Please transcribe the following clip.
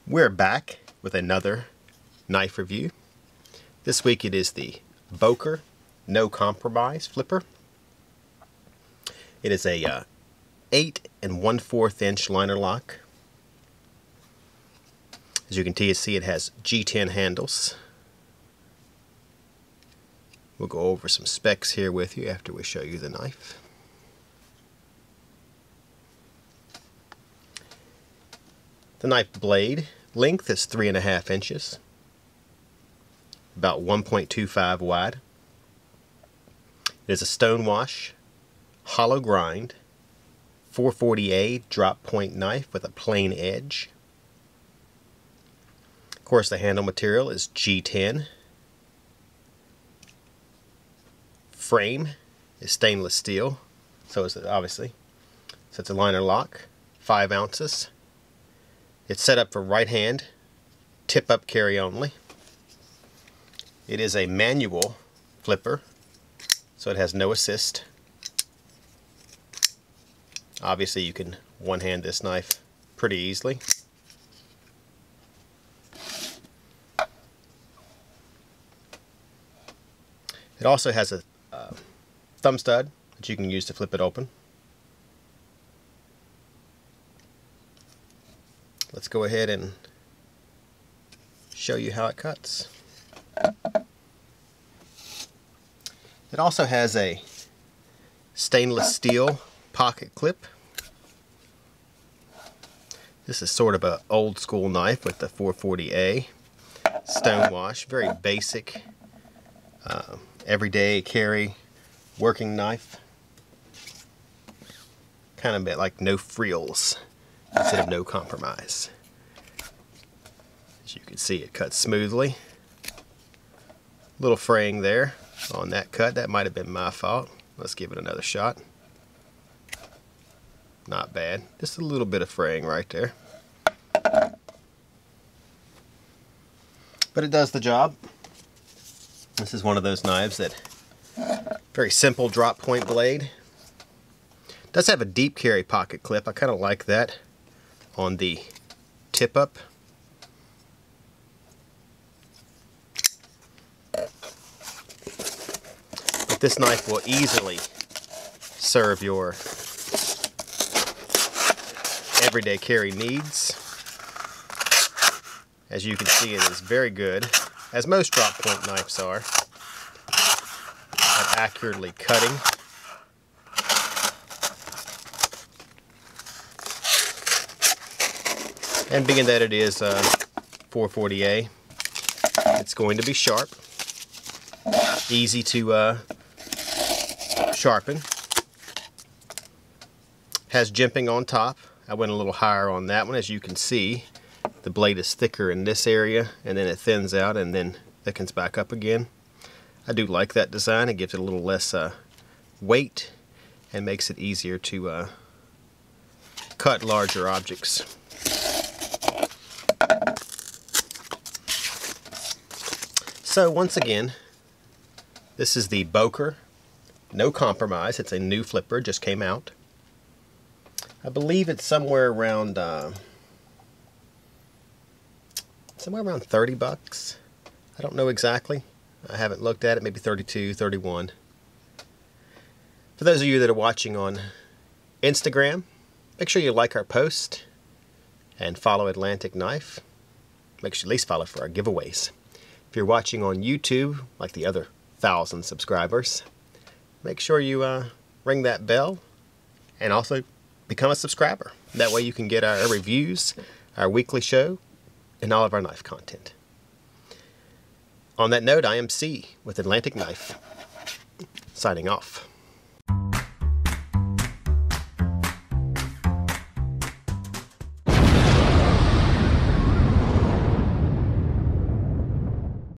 We're back with another knife review. This week it is the Boker No Compromise flipper. It is a 8 1/4 inch Linerlock. As you can see, it has G10 handles. We'll go over some specs here with you after we show you the knife. The knife blade length is 3.5 inches, about 1.25 wide. It is a stonewash, hollow grind, 440A drop point knife with a plain edge. Of course, the handle material is G10. Frame is stainless steel, so is it obviously. So it's a Linerlock, 5 ounces. It's set up for right hand, tip up carry only. It is a manual flipper, so it has no assist. Obviously you can one hand this knife pretty easily. It also has a thumb stud that you can use to flip it open. Let's go ahead and show you how it cuts. It also has a stainless steel pocket clip. This is sort of an old school knife with the 440A stonewash, very basic, everyday carry working knife. Kind of a bit like no frills instead of no compromise. As you can see, it cuts smoothly. Little fraying there on that cut. That might have been my fault. Let's give it another shot. Not bad. Just a little bit of fraying right there. But it does the job. This is one of those knives that very simple drop point blade. Does have a deep carry pocket clip. I kind of like that on the tip up. But this knife will easily serve your everyday carry needs. As you can see, it is very good, as most drop point knives are, at accurately cutting. And being that it is 440A, it's going to be sharp, easy to sharpen. Has jimping on top. I went a little higher on that one. As you can see, the blade is thicker in this area, and then it thins out and then thickens back up again. I do like that design. It gives it a little less weight and makes it easier to cut larger objects. So once again, this is the Boker No Compromise. It's a new flipper, just came out. I believe it's somewhere around 30 bucks. I don't know exactly. I haven't looked at it, maybe 32, 31. For those of you that are watching on Instagram, make sure you like our post and follow Atlantic Knife. Make sure you at least follow for our giveaways. If you're watching on YouTube, like the other 1,000 subscribers, make sure you ring that bell and also become a subscriber. That way you can get our reviews, our weekly show, and all of our knife content. On that note, I am C with Atlantic Knife, signing off.